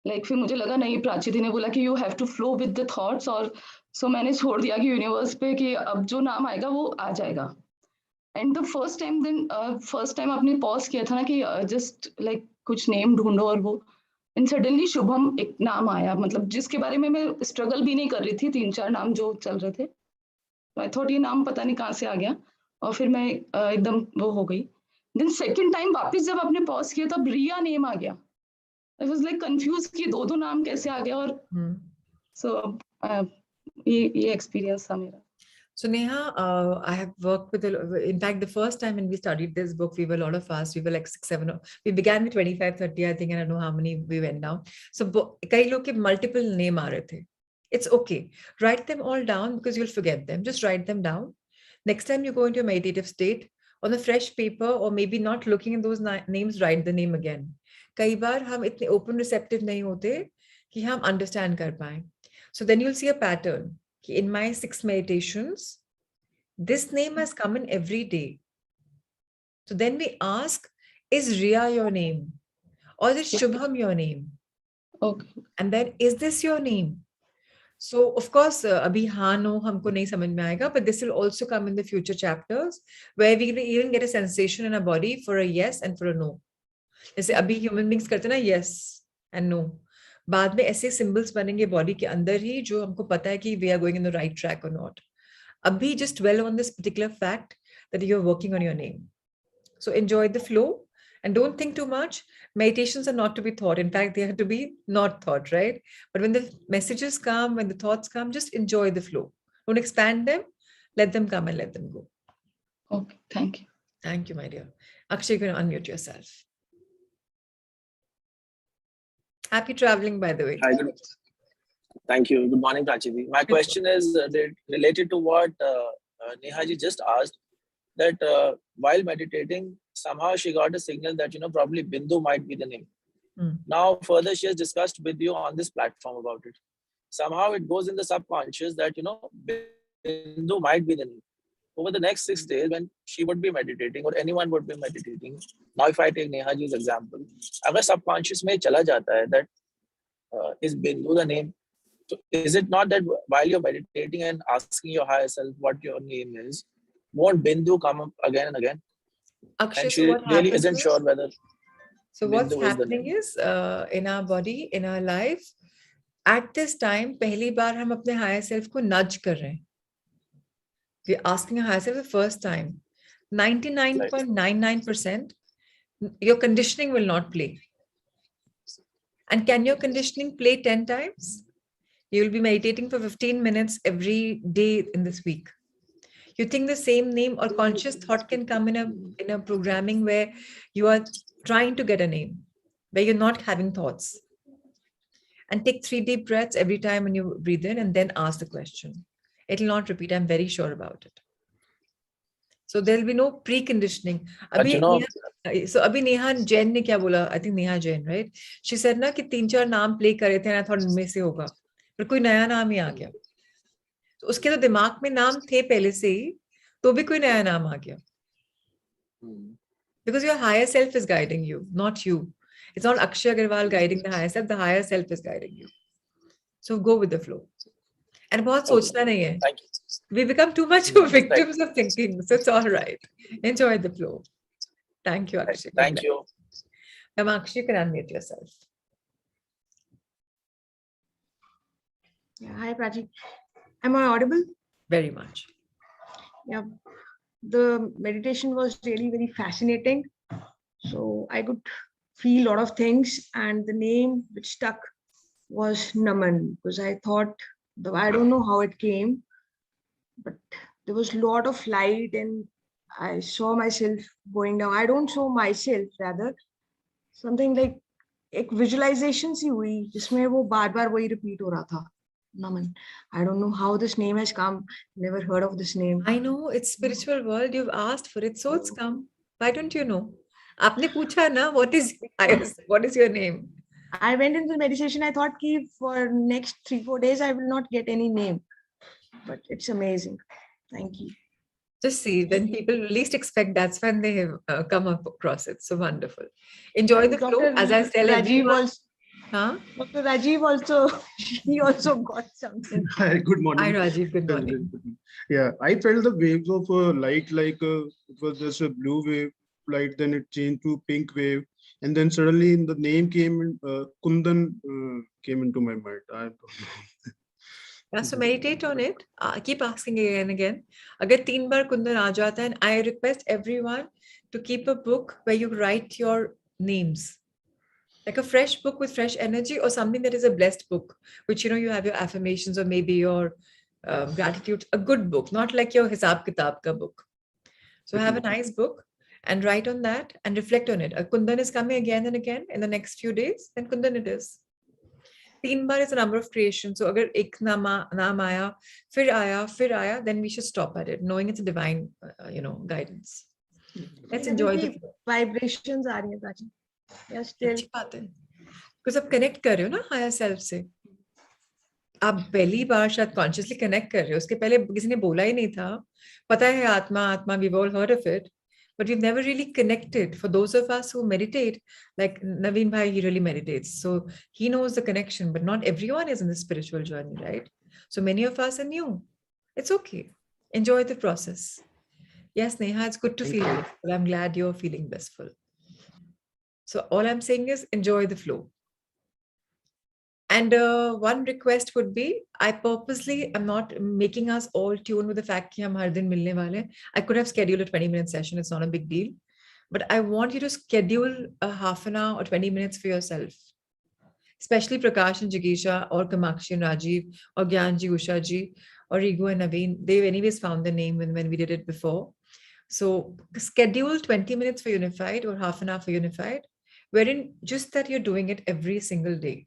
like फिर मुझे लगा नहीं प्राची ने बोला कि you have to flow with the thoughts और so मैंने छोड़ दिया कि यूनिवर्स पे कि अब जो नाम आएगा वो आ जाएगा एंड द फर्स्ट टाइम आपने पॉज किया था ना कि जस्ट लाइक कुछ नेम ढूंढो और वो एंड सडनली शुभम एक नाम आया मतलब जिसके बारे में मैं स्ट्रगल भी नहीं कर रही थी 3-4 नाम जो चल रहे थे आई थॉट ये नाम पता नहीं कहाँ से आ गया और फिर मैं एकदम वो हो गई देन सेकंड टाइम वापस जब आपने पॉज किया तब रिया नेम आ गया आई वाज लाइक कंफ्यूज कि दो नाम कैसे आ गया और सो ये एक्सपीरियंस था मेरा. So Neha, I have worked with, in fact, the first time when we studied this book, we were a lot of us, we were like 6, 7, we began with 25, 30, I think, and I don't know how many we went now. So kai log ke multiple name aa rahe the. It's okay. Write them all down because you'll forget them. Just write them down. Next time you go into a meditative state, on a fresh paper or maybe not looking at those names, write the name again. Kai baar hum itne open receptive nahi hote ki hum understand kar paye. So then you'll see a pattern. In my 6 meditations, this name has come in every day. So then we ask, is Riya your name? Or is Shubham your name? Okay. And then, is this your name? So, of course, abhi haan no humko nahi samajh mein aayega, but this will also come in the future chapters where we will even get a sensation in our body for a yes and for a no. जैसे अभी human beings करते ना yes and no. बाद में ऐसे symbols बनेंगे body के अंदर ही जो हमको पता है कि we are going in the right track और नॉट. अभी just dwell on this particular fact that you are working on your name. So enjoy the flow and don't think too much. Meditations are not to be thought. In fact, they have to be not thought, right? But when the messages come, when the thoughts come, just enjoy the flow. Don't expand them. Let them come and let them go. Okay, thank you. Thank you, my dear. Akshay, you can unmute yourself. Happy traveling, by the way. Hi, thank you. Good morning, Prachiti. My question is related to what Neha ji just asked, that while meditating, somehow she got a signal that, probably Bindu might be the name. Now, further, she has discussed with you on this platform about it. Somehow it goes in the subconscious that, Bindu might be the name. Over the next 6 days, when she would be meditating or anyone would be meditating, now if I take Neha ji's example, agar subconscious mein chala jata hai that is Bindu the name, so is it not that while you're meditating and asking your higher self what your name is, won't Bindu come up again and again? Akshay, And she really isn't sure whether so what's Bindu is the happening name. is in our body, in our life, at this time, पहली बार हम अपने higher self को nudge कर रहे हैं. We're asking our higher self the first time. 99.99%, your conditioning will not play. And can your conditioning play 10 times? You will be meditating for 15 minutes every day in this week. You think the same name or conscious thought can come in a programming where you are trying to get a name, where you're not having thoughts. And take 3 deep breaths every time when you breathe in and then ask the question. It will not repeat. I'm very sure about it. So there will be no preconditioning. So abhi Neha Jain ne kya bola? I think Neha Jain, right? She said na कि 3-4 नाम play करे थे and I thought इनमें से होगा. पर कोई नया नाम ही आ गया. तो उसके तो दिमाग में नाम थे पहले से ही, तो भी कोई नया नाम आ गया. Because your higher self is guiding you, not you. It's not Akshay Agarwal guiding the higher self is guiding you. So go with the flow. And बहुत सोचना नहीं है. Thank you. We become too much victims of thinking, so it's all right. Enjoy the flow. Thank you, Akshay. Thank you. Now, Akshay, you can unmute yourself. Yeah, hi, Prachi. Am I audible? Very much. Yeah, the meditation was really very fascinating. So I could feel a lot of things, and the name which stuck was Naman, because I thought, I don't know how it came, but there was a lot of light and I saw myself going down. I don't saw myself, rather something like एक visualisation सी हुई जिसमें वो बार बार वही repeat हो रहा था, नमन. I don't know how this name has come. Never heard of this name. I know it's spiritual world. You've asked for it, so it's come. Why don't you know? आपने पूछा ना, what is your name? I went into meditation. I thought ki for next 3-4 days I will not get any name, but it's amazing. Thank you. Just see, when people least expect, that's when they have come up across it. So wonderful. Enjoy the flow. As I tell Rajiv everyone. also, Huh? Dr. Rajiv also, he also got something. Hi, good morning. Hi, Rajiv. Good morning. Yeah, I felt the waves of light like it was just a blue wave light, then it changed to pink wave, and then suddenly the name came in, Kundan came into my mind. I don't know. Yeah, so meditate on it. Keep asking again and again. अगर 3 बार कुंदन आ जाता है, and I request everyone to keep a book where you write your names. Like a fresh book with fresh energy, or something that is a blessed book, which you have your affirmations or maybe your gratitude, a good book, not like your hisab kitab ka book. So have a nice book and write on that and reflect on it. A Kundan is coming again and again in the next few days, then Kundan it is. 3 bar is a number of creation. So अगर एक नाम आया, फिर आया, then we should stop at it, knowing it's a divine, guidance. Let's enjoy the flow. Vibrations are here, Prachi. Yeah, still. अच्छी बात है, because आप कनेक्ट कर रहे हो ना हायर सेल्फ से. आप पहली बार शायद कॉन्शियसली कनेक्ट कर रहे हो, उसके पहले किसी ने बोला ही नहीं था. पता है आत्मा, we've all heard of it, but we've never really connected. For those of us who meditate, like Naveen Bhai, he really meditates, so he knows the connection, but not everyone is in the spiritual journey, right? So many of us are new. It's okay. Enjoy the process. Yes, Neha, it's good to feel blissful. I'm glad you're feeling blissful. So all I'm saying is enjoy the flow. And one request would be, I purposely am not making us all tune with the fact that hum har din milne wale. I could have scheduled a 20-minute session. It's not a big deal. But I want you to schedule a half an hour or 20 minutes for yourself. Especially Prakash and Jigisha, or Kamakshi and Rajiv, or Gyanji, Usha ji, or Rigu and Naveen. They've anyways found the name when we did it before. So schedule 20 minutes for Unified or half an hour for Unified, wherein just that you're doing it every single day.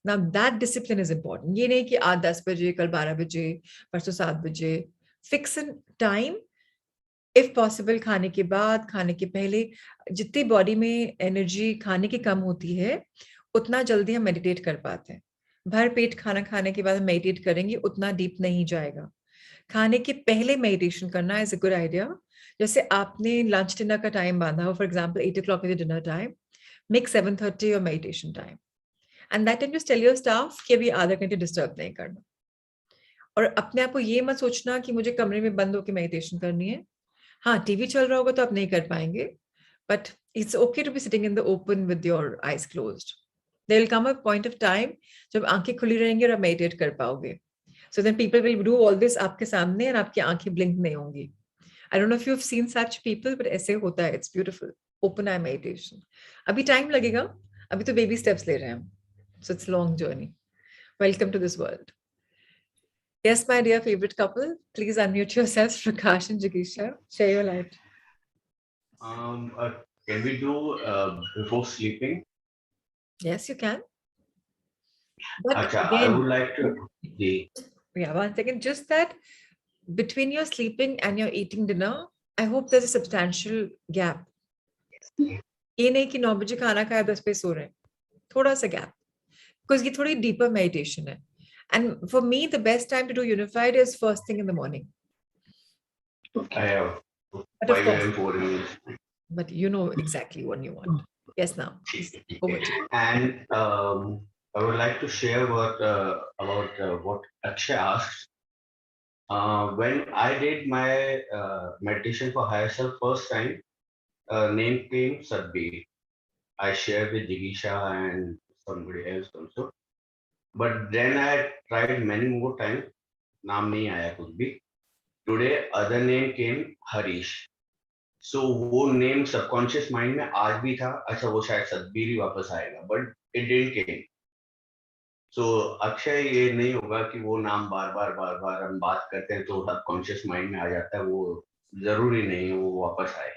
Now that discipline is important. ये नहीं कि आज 10 बजे, कल 12 बजे, परसों 7 बजे. Fix a time, if possible, खाने के बाद, खाने के पहले. जितनी बॉडी में एनर्जी खाने की कम होती है, उतना जल्दी हम मेडिटेट कर पाते हैं. भर पेट खाना खाने के बाद हम मेडिटेट करेंगे, उतना डीप नहीं जाएगा. खाने के पहले मेडिटेशन करना इज अ गुड आइडिया. जैसे आपने लंच डिनर का टाइम बांधा हो, for example 8 o'clock is dinner time, make 7:30 your meditation time. And that time just tell your staff कि अभी आधा घंटे डिस्टर्ब नहीं करना. और अपने आप को ये मत सोचना कि मुझे कमरे में बंद होकर मेडिटेशन करनी है. हाँ, टीवी चल रहा होगा तो आप नहीं कर पाएंगे, but it's okay to be sitting in the open with your eyes closed. There will come a point of time जब आंखें खुली रहेंगी और आप मेडिटेट कर पाओगे. So then people will do all this आपके सामने and आपकी आंखें blink नहीं होंगी. I don't know if you've seen such people, but ऐसे होता है. It's beautiful. Open eye meditation. अभी time लगेगा. अभी तो baby steps ले रहे हैं हम. So it's a long journey. Welcome to this world. Yes, my dear favorite couple, please unmute yourselves, Prakash and Jigisha. Share your light. Can we do before sleeping? Yes, you can. But Acha, I again, would like to. yeah, one second. Just that between your sleeping and your eating dinner, I hope there's a substantial gap. ये नहीं कि 9 बजे खाना खाया 10 पे सो रहे हैं. थोड़ा सा gap. Because ये थोड़ी deeper meditation है. And for me, the best time to do Unified is first thing in the morning. I have But of 5 course, a.m. 4 a.m. but you know exactly what you want. Yes, now. Over to you. And I would like to share about what Akshay asked. When I did my meditation for higher self first time, name came Sadbir. I shared with Jigisha and somebody else also. But then I tried many more times. नाम नहीं आया कुछ भी. Today other name came Harish. So वो name subconscious mind में आज भी था. अच्छा वो शायद सदबीर ही वापस आएगा. But it didn't came. So Akshay ये नहीं होगा कि वो नाम बार बार हम बात करते हैं तो सबकॉन्शियस माइंड में आ जाता है. वो जरूरी नहीं है वो वापस आए.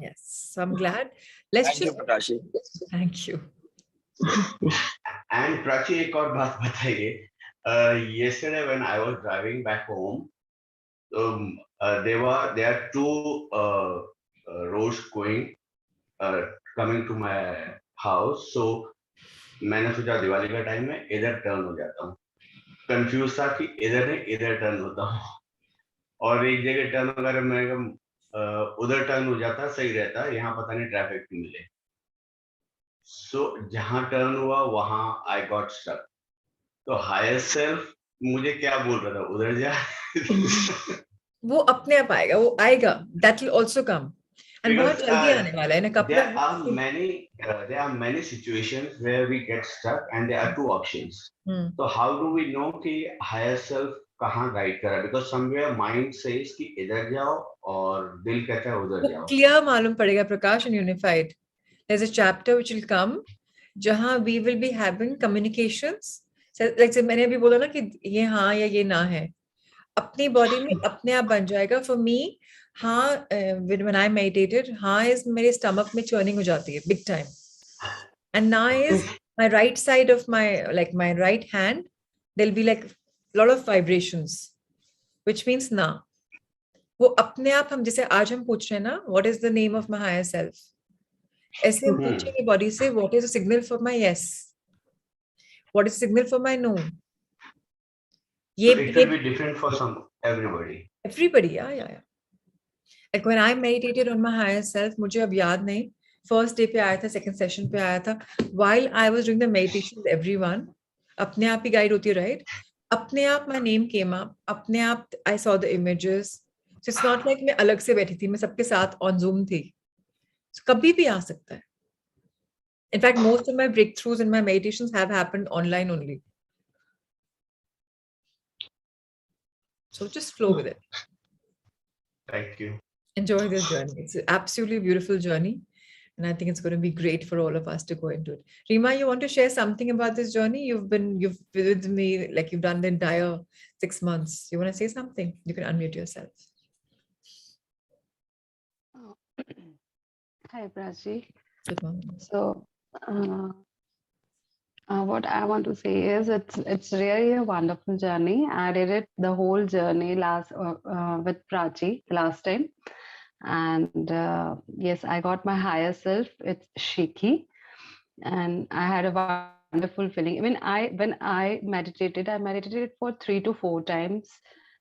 Yes, so I'm glad. Let's Thank you, just Prakashi. thank you. And Prachi, एक और बात बताइए. Yesterday when I was driving back home, there are two roads going coming to my house. So मैंने सोचा दिवाली का टाइम में इधर turn हो जाता हूँ. कंफ्यूज था कि इधर नहीं इधर टर्न होता हूँ. और एक जगह टर्न अगर मैं उधर टर्न हो जाता सही रहता, यहाँ पता नहीं ट्रैफिक मिले. सो जहाँ टर्न हुआ वहां आई गॉट स्टक. तो हायर सेल्फ मुझे क्या बोल रहा था, उधर जा. वो अपने आप आएगा, वो आएगा. That will also come. And बहुत जल्दी आने वाला है. In a couple of weeks. There are many situations where we get stuck and there are two options. So how do we know कि higher self कहाँ गाइड कर रहा है? Because somewhere mind says कि इधर जाओ और दिल कहता है उधर जाओ. क्लियर मालूम पड़ेगा प्रकाश in Unified. There's a chapter which will come जहाँ we will be having communications. So, like मैंने अभी बोला ना कि ये हाँ या ये ना है, अपनी बॉडी में अपने आप बन जाएगा. फॉर मी हाँ, when I meditated, हाँ is मेरे स्टमक में churning हो जाती है big time, and ना is my right side of my right hand, there'll be like lot of vibrations, which means ना. वो अपने आप हम जैसे आज हम पूछ रहे हैं ना, what is the name of my higher self, ऐसे हम पूछेंगे बॉडी से, what is the signal for my yes, what is the signal for my no. So it will be different for everybody. Yeah. Like when I meditated on my higher self, मुझे अब याद नहीं, first day पे आया था, second session पे आया था. While I was doing the meditation with everyone, अपने आप ही guide होती है, right? अपने आप my name came up, अपने आप I saw the images. So it's not like मैं अलग से बैठी थी, मैं सबके साथ on Zoom थी. So कभी भी आ सकता है. In fact, most of my breakthroughs in my meditations have happened online only. So just flow with it. Thank you. Enjoy this journey. It's an absolutely beautiful journey. And I think it's going to be great for all of us to go into it. Rima, you want to share something about this journey? You've been with me, like you've done the entire 6 months. You want to say something? You can unmute yourself. Hi, Prachi. Good morning. So, what I want to say is it's really a wonderful journey. I did it the whole journey with Prachi the last time, and yes, I got my higher self. It's Shikhi, and I had a wonderful feeling. I mean, when I meditated for 3 to 4 times,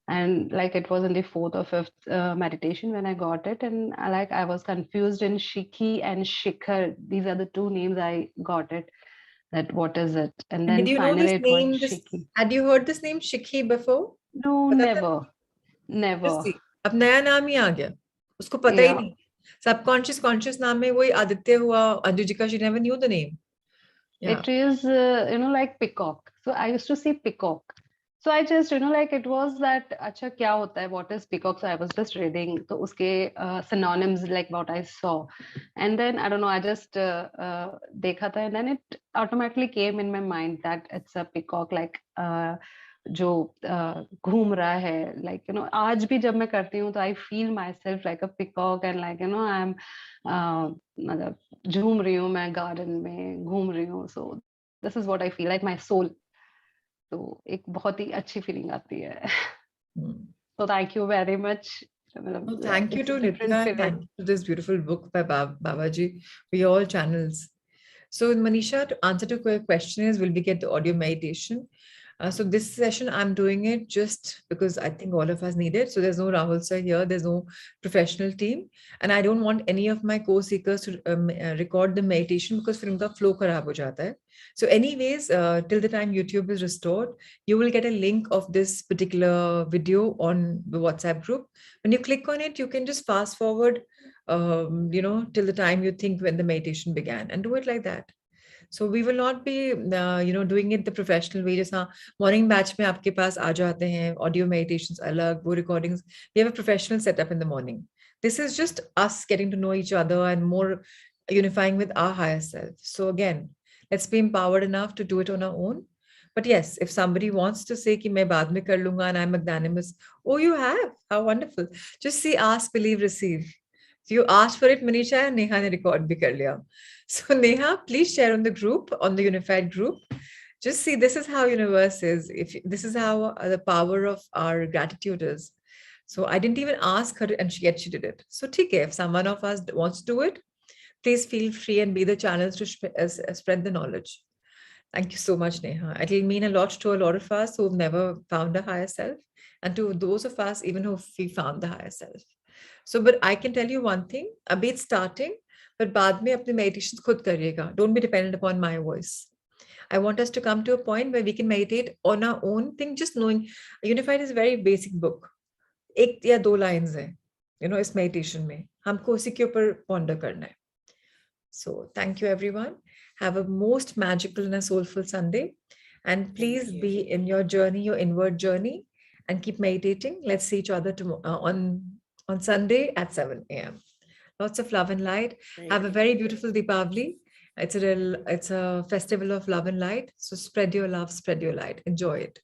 and like it was in the 4th or 5th meditation when I got it, and I was confused in Shikhi and Shikhar. These are the 2 names I got it. That what is it? And then did you finally know this name? Shikhi. Had you heard this name Shikhi before? No, never. अब नया नाम ही आ गया, उसको पता ही नहीं. Subconscious, conscious नाम में वही आदित्य हुआ. Anjujika, she never knew the name. Yeah. It is, like peacock. So I used to see peacock. So I just, it was that, acha kya hota hai, what is peacock? So I was just reading, so uske synonyms, like what I saw. And then, I don't know, I just dekha tha, and then it automatically came in my mind that it's a peacock, like, जो घूम रहा है, like, आज भी जब मैं करती हूँ, तो I feel myself like a peacock, and like, I'm मतलब झूम रही हूँ मैं garden में, घूम रही हूँ. So this is what I feel, like my soul. तो एक बहुत ही अच्छी feeling आती है. So thank you very much. Well, thank you to Ritika, thank you to this beautiful book by Babaji. We all channels. So Manisha, to answer to your question is, will we get the audio meditation? So this session, I'm doing it just because I think all of us need it. So there's no Rahul sir here, there's no professional team. And I don't want any of my co-seekers to record the meditation because फिर उनका flow खराब हो जाता है. So anyways, till the time YouTube is restored, you will get a link of this particular video on the WhatsApp group. When you click on it, you can just fast forward, till the time you think when the meditation began, and do it like that. So we will not be, doing it the professional way. Just morning batch में आपके पास आ जाते हैं, audio meditations अलग, वो recordings. We have a professional setup in the morning. This is just us getting to know each other and more unifying with our higher self. So again, let's be empowered enough to do it on our own. But yes, if somebody wants to say कि मैं बाद में कर लूँगा and I'm magnanimous, oh, you have, how wonderful. Just see, ask, believe, receive. So you asked for it, Manisha, and Neha ne record bhi kar liya. So Neha, please share on the group, on the unified group. Just see, this is how universe is. This is how the power of our gratitude is. So I didn't even ask her, and yet she did it. So okay, if someone of us wants to do it, please feel free and be the channels to spread the knowledge. Thank you so much, Neha. It will mean a lot to a lot of us who've never found a higher self, and to those of us even who we found the higher self. So, but I can tell you one thing, abhi it's starting, but baad mein apne meditations khud kariyega. Don't be dependent upon my voice. I want us to come to a point where we can meditate on our own thing, just knowing Unified is a very basic book. एक या दो lines है, इस meditation में हमको उसी के ऊपर ponder करना है. So thank you everyone. Have a most magical and a soulful Sunday, and please be in your journey, your inward journey, and keep meditating. Let's see each other on Sunday at 7 a.m. Lots of love and light. Have a very beautiful Deepavali. It's a festival of love and light. So spread your love, spread your light, enjoy it,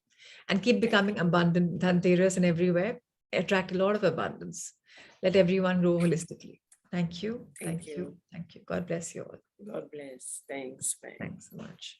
and keep becoming abundant. Dhanteras and everywhere attract a lot of abundance. Let everyone grow holistically. Thank you. Thank you. Thank you. God bless you all. God bless. Thanks. Bye. Thanks so much.